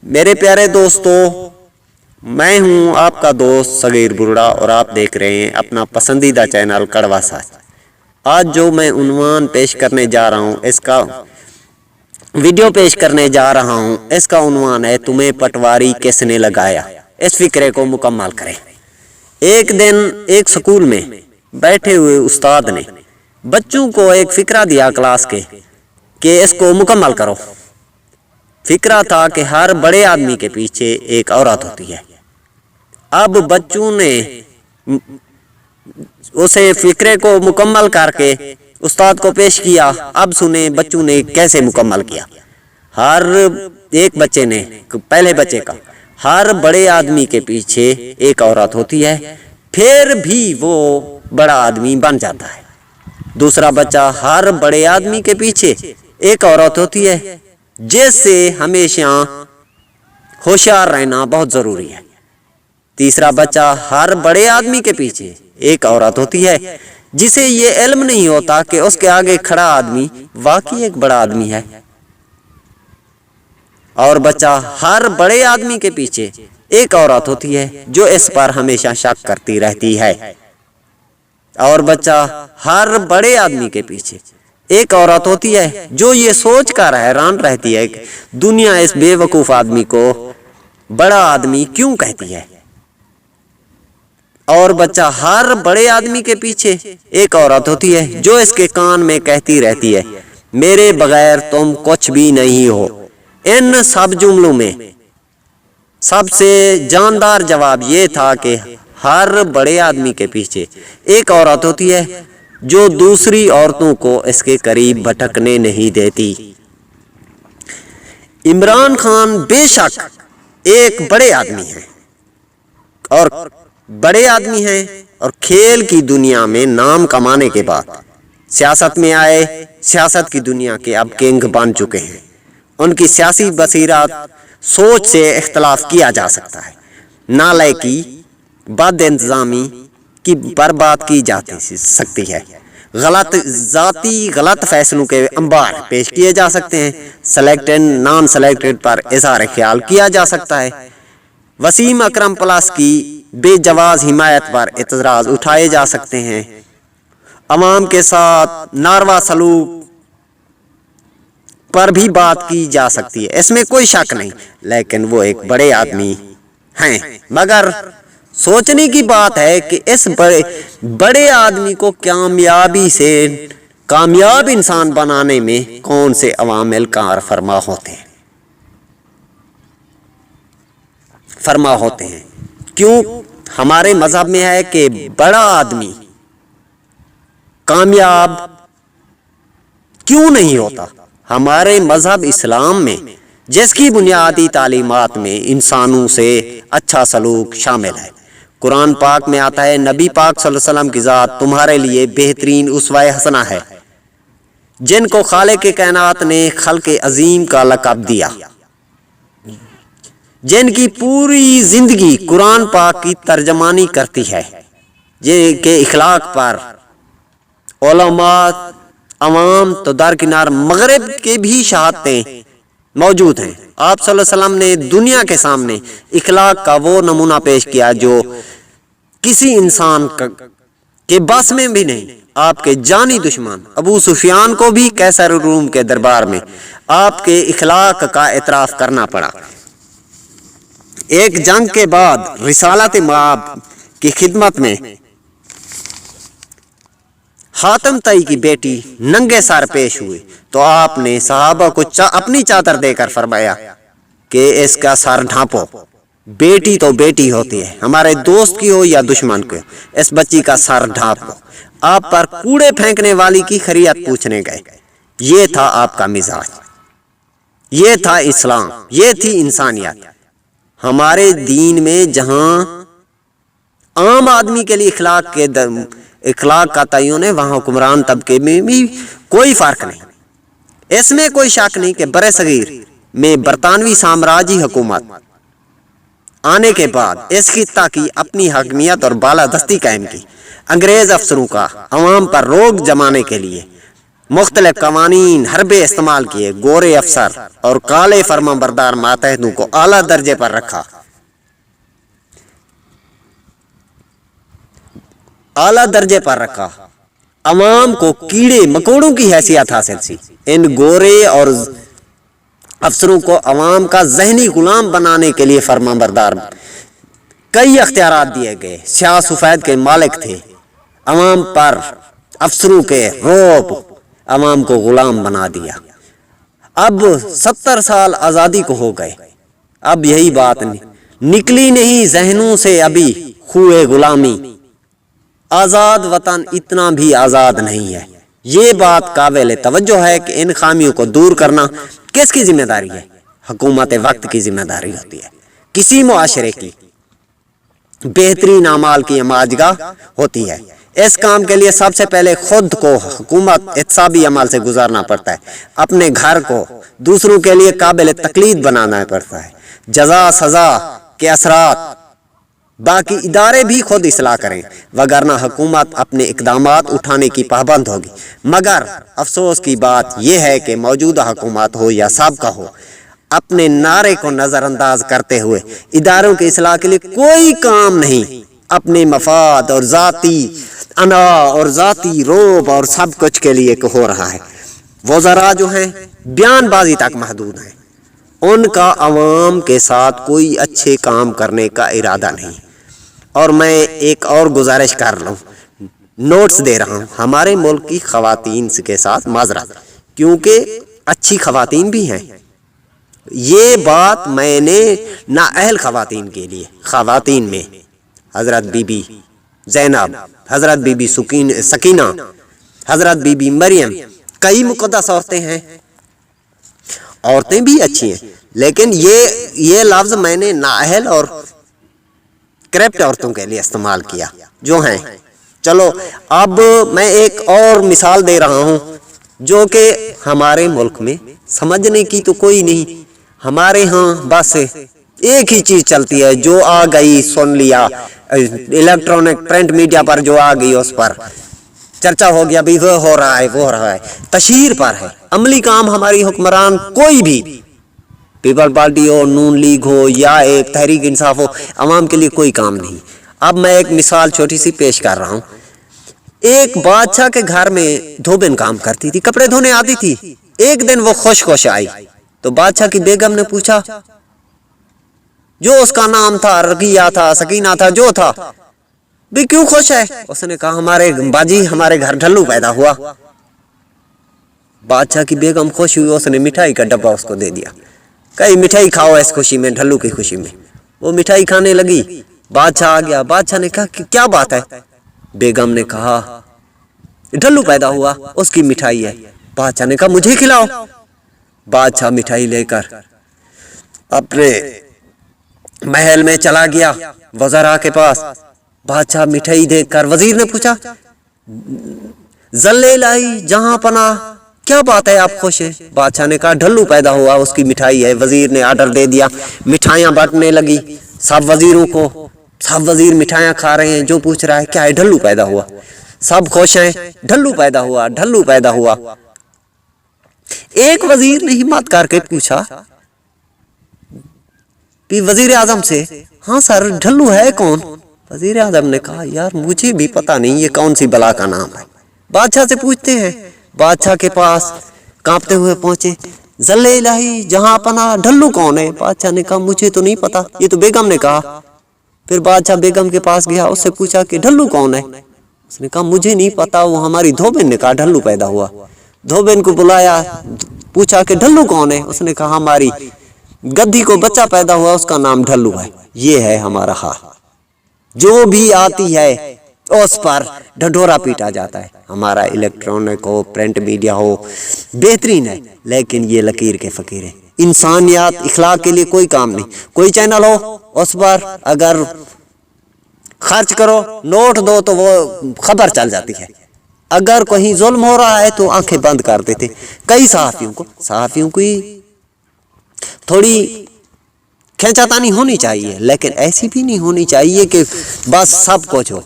میرے پیارے دوستو، میں ہوں آپ کا دوست صغیر برڑا اور آپ دیکھ رہے ہیں اپنا پسندیدہ چینل کڑوا سچ۔ آج جو میں عنوان پیش کرنے جا رہا ہوں، اس کا ویڈیو پیش کرنے جا رہا ہوں، اس کا عنوان ہے تمہیں پٹواری کس نے لگایا۔ اس فکرے کو مکمل کریں۔ ایک دن ایک سکول میں بیٹھے ہوئے استاد نے بچوں کو ایک فکرہ دیا کلاس کے کہ اس کو مکمل کرو۔ فکرہ تھا کہ ہر بڑے آدمی کے پیچھے ایک عورت ہوتی ہے۔ اب بچوں نے اسے فکرے کو مکمل کر کے استاد کو پیش کیا۔ اب سنیں بچوں نے کیسے مکمل کیا۔ ہر ایک بچے نے، پہلے بچے کا، ہر بڑے آدمی کے پیچھے ایک عورت ہوتی ہے، پھر بھی وہ بڑا آدمی بن جاتا ہے۔ دوسرا بچہ، ہر بڑے آدمی کے پیچھے ایک عورت ہوتی ہے، جس سے ہمیشہ ہوشیار رہنا بہت ضروری ہے۔ تیسرا بچہ، ہر بڑے آدمی کے پیچھے ایک عورت ہوتی ہے، جسے یہ علم نہیں ہوتا کہ اس کے آگے کھڑا آدمی واقعی ایک بڑا آدمی ہے۔ اور بچہ، ہر بڑے آدمی کے پیچھے ایک عورت ہوتی ہے جو اس پر ہمیشہ شک کرتی رہتی ہے۔ اور بچہ، ہر بڑے آدمی کے پیچھے ایک عورت ہوتی ہے جو یہ سوچ کر حیران رہتی ہے کہ دنیا اس بے وقوف آدمی کو بڑا آدمی کیوں کہتی ہے۔ اور بچہ، ہر بڑے آدمی کے پیچھے ایک عورت ہوتی ہے جو اس کے کان میں کہتی رہتی ہے میرے بغیر تم کچھ بھی نہیں ہو۔ ان سب جملوں میں سب سے جاندار جواب یہ تھا کہ ہر بڑے آدمی کے پیچھے ایک عورت ہوتی ہے جو دوسری عورتوں کو اس کے قریب بھٹکنے نہیں دیتی۔ عمران خان بے شک ایک بڑے آدمی ہیں اور کھیل کی دنیا میں نام کمانے کے بعد سیاست میں آئے، سیاست کی دنیا کے اب کنگ بن چکے ہیں۔ ان کی سیاسی بصیرت، سوچ سے اختلاف کیا جا سکتا ہے، نالائکی، بد انتظامی کی پر بات کی جا سکتی ہے، غلط فیصلوں کے انبار پیش کیے جا سکتے ہیں، سلیکٹڈ نان سلیکٹڈ پر اظہار خیال کیا جا سکتا ہے، وسیم اکرم پلس کی بے جواز حمایت پر اعتراض اٹھائے جا سکتے ہیں، عوام کے ساتھ ناروا سلوک پر بھی بات کی جا سکتی ہے، اس میں کوئی شک نہیں، لیکن وہ ایک بڑے آدمی ہیں۔ مگر سوچنے کی بات ہے کہ اس بڑے آدمی کو کامیاب انسان بنانے میں کون سے عوامل کار فرما ہوتے ہیں۔ کیوں ہمارے مذہب میں ہے کہ بڑا آدمی کامیاب کیوں نہیں ہوتا؟ ہمارے مذہب اسلام میں، جس کی بنیادی تعلیمات میں انسانوں سے اچھا سلوک شامل ہے، قرآن پاک میں آتا ہے نبی پاک صلی اللہ علیہ وسلم کی ذات تمہارے لیے بہترین اسوہ حسنہ ہے، جن کو خالق کائنات نے خلق عظیم کا لقب دیا، جن کی پوری زندگی قرآن پاک کی ترجمانی کرتی ہے، جن کے اخلاق پر علماء، عوام تو درکنار مغرب کے بھی شہادتیں موجود ہیں۔ آپ صلی اللہ علیہ وسلم نے دنیا کے سامنے اخلاق کا وہ نمونہ پیش کیا جو کسی انسان کے بس میں بھی نہیں۔ آپ کے جانی دشمن ابو سفیان کو بھی قیصر روم کے دربار میں آپ کے اخلاق کا اعتراف کرنا پڑا۔ ایک جنگ کے بعد رسالت مآب کی خدمت میں حاتم طئی کی بیٹی ننگے سر پیش ہوئی تو آپ نے صحابہ کو اپنی چادر دے کر فرمایا کہ اس کا سر ڈھانپو، بیٹی تو بیٹی ہوتی ہے، ہمارے دوست کی ہو یا دشمن کی ہو، اس بچی کا سر ڈھانپو۔ آپ پر کوڑے پھینکنے والی کی خیریت پوچھنے گئے۔ یہ تھا آپ کا مزاج، یہ تھا اسلام، یہ تھی انسانیت۔ ہمارے دین میں جہاں عام آدمی کے لیے اخلاق کا تعین ہے، وہاں حکمران طبقے میں بھی کوئی فرق نہیں۔ اس میں کوئی شک نہیں کہ برِ صغیر میں برطانوی سامراجی حکومت آنے کے بعد اس خطہ کی اپنی حاکمیت اور بالادستی قائم کی۔ انگریز افسروں کا عوام پر روک جمانے کے لیے مختلف قوانین حربے استعمال کیے، گورے افسر اور کالے فرمانبردار ماتحتوں کو اعلیٰ درجے پر رکھا، اعلیٰ درجے پر رکھا، عوام کو کیڑے مکوڑوں کی حیثیت حاصل تھی۔ ان گورے اور افسروں کو عوام کا ذہنی غلام بنانے کے لیے فرمانبردار کئی اختیارات دیے گئے، سیاہ سفید کے مالک تھے، عوام پر افسروں کے رعب عوام کو غلام بنا دیا۔ اب 70 سال آزادی کو ہو گئے، اب یہی بات نکلی نہیں ذہنوں سے ابھی خوئے غلامی، آزاد وطن اتنا بھی آزاد نہیں ہے۔ یہ بات قابل توجہ ہے کہ ان خامیوں کو دور کرنا کس کی ذمہ داری ہے؟ حکومت وقت کی ذمہ داری ہوتی ہے۔ کسی معاشرے کی بہترین اعمال کی اماجگاہ ہوتی ہے۔ اس کام کے لیے سب سے پہلے خود کو حکومت احتسابی عمل سے گزارنا پڑتا ہے، اپنے گھر کو دوسروں کے لیے قابل تقلید بنانا پڑتا ہے، جزا سزا کے اثرات باقی ادارے بھی خود اصلاح کریں، وگرنہ حکومت اپنے اقدامات اٹھانے کی پابند ہوگی۔ مگر افسوس کی بات یہ ہے کہ موجودہ حکومت ہو یا سابقہ ہو، اپنے نعرے کو نظر انداز کرتے ہوئے اداروں کی اصلاح کے لیے کوئی کام نہیں، اپنے مفاد اور ذاتی انا اور ذاتی روب اور سب کچھ کے لیے ہو رہا ہے۔ وزراء جو ہیں بیان بازی تک محدود ہیں، ان کا عوام کے ساتھ کوئی اچھے کام کرنے کا ارادہ نہیں۔ اور میں ایک اور گزارش کر لوں، نوٹس دے رہا ہوں ہمارے ملک کی خواتین کے ساتھ معذرت، کیونکہ اچھی خواتین بھی ہیں۔ یہ بات میں نے نااہل خواتین کے لیے، خواتین میں حضرت بی بی زینب، حضرت بی بی سکینہ، حضرت بی بی مریم، کئی مقدس عورتیں ہیں، عورتیں بھی اچھی ہیں، لیکن یہ لفظ میں نے نااہل اور کرپٹ عورتوں کے لیے استعمال کیا جو ہیں۔ چلو اب میں ایک اور مثال دے رہا ہوں جو کہ ہمارے ملک میں سمجھنے کی تو کوئی نہیں، ہمارے ہاں بس ایک ہی چیز چلتی ہے، جو آ گئی سن لیا، الیکٹرانک پرنٹ میڈیا پر جو آ گئی اس پر چرچا ہو گیا، بھی وہ ہو رہا ہے وہ ہو رہا ہے، تشہیر پر ہے۔ عملی کام ہماری حکمران کوئی بھی، پیپل پارٹی ہو، نون لیگ ہو یا ایک تحریک انصاف ہو، عوام کے لیے کوئی کام نہیں۔ اب میں ایک مثال چھوٹی سی پیش کر رہا ہوں۔ ایک بادشاہ کے گھر میں دھوبن کام کرتی تھی، کپڑے دھونے آتی تھی۔ ایک دن وہ خوش آئی تو بادشاہ کی بیگم نے پوچھا، جو اس کا نام تھا رقیہ تھا، سکینہ تھا، جو تھا، بھی کیوں خوش ہے؟ اس نے کہا ہمارے باجی ہمارے گھر ڈھلو پیدا ہوا۔ بادشاہ کی بیگم خوش ہوئی، اس نے مٹھائی کا ڈبہ اس کو دے دیا، کئی مٹھائی کھاؤ اس خوشی میں، ڈھلو کی خوشی میں۔ وہ مٹھائی کھانے لگی، بادشاہ آ گیا، بادشاہ نے کہا کہ کیا بات ہے؟ بیگم نے کہا ڈھلو پیدا ہوا، اس کی مٹھائی ہے۔ بادشاہ نے کہا مجھے کھلاؤ۔ بادشاہ مٹھائی لے کر اپنے محل میں چلا گیا وزراء کے پاس۔ بادشاہ مٹھائی دیکھ کر وزیر نے پوچھا، ذل الہی جہاں پناہ کیا بات ہے آپ خوش ہیں؟ بادشاہ نے کہا ڈھلو پیدا ہوا، اس کی مٹھائی ہے۔ وزیر نے آرڈر دے دیا، مٹھائیاں بانٹنے لگی سب وزیروں کو، سب وزیر مٹھائیاں کھا رہے ہیں، جو پوچھ رہا ہے کیا ہے؟ ڈھلو پیدا ہوا، سب خوش ہیں، ڈھلو پیدا ہوا، ڈھلو پیدا ہوا۔ ایک وزیر نے ہمت کر کے پوچھا کہ وزیر اعظم سے، ہاں سر ڈھلو ہے کون؟ وزیر اعظم نے کہا یار مجھے بھی پتہ نہیں یہ کون سی بلا کا نام ہے، بادشاہ سے پوچھتے ہیں۔ بادشاہ کے پاس کانپتے ہوئے پہنچے، ذل الہی جہاں پناہ ڈھلو کون ہے؟ بادشاہ نے کہا مجھے تو نہیں پتا، یہ تو بیگم نے کہا۔ پھر بادشاہ بیگم کے پاس گیا، اس سے پوچھا کہ ڈھلو کون ہے؟ اس نے کہا مجھے نہیں پتا، وہ ہماری دھوبن نے کہا ڈھلو پیدا ہوا۔ دھوبن کو بلایا، پوچھا کہ ڈھلو کون ہے؟ اس نے کہا ہماری گدھی کو بچہ پیدا ہوا، اس کا نام ڈھلو ہے۔ یہ ہے ہمارا حال، جو بھی آتی ہے اس پر ڈھڈورا پیٹا جاتا ہے۔ ہمارا الیکٹرانک ہو، پرنٹ میڈیا ہو، بہترین ہے، لیکن یہ لکیر کے فقیر ہے۔ انسانیات اخلاق کے لیے کوئی کام نہیں۔ کوئی چینل ہو اس پر اگر خرچ کرو، نوٹ دو تو وہ خبر چل جاتی ہے، اگر کہیں ظلم ہو رہا ہے تو آنکھیں بند کر دیتے۔ کئی صحافیوں کو تھوڑی کھینچا تانی ہونی چاہیے، لیکن ایسی بھی نہیں ہونی چاہیے کہ بس سب کچھ ہو۔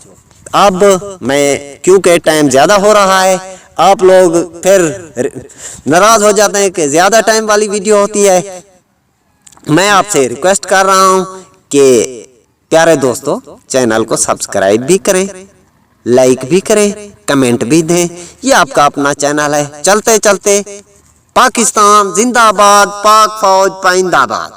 اب میں کیونکہ ٹائم زیادہ ہو رہا ہے، آپ لوگ پھر ناراض ہو جاتے ہیں کہ زیادہ ٹائم والی ویڈیو ہوتی ہے. میں آپ سے ریکویسٹ کر رہا ہوں کہ پیارے دوستو چینل کو سبسکرائب بھی کریں, لائک بھی کریں, کمنٹ بھی دیں. یہ آپ کا اپنا چینل ہے. چلتے چلتے پاکستان زندہ باد, پاک فوج پائندہ باد.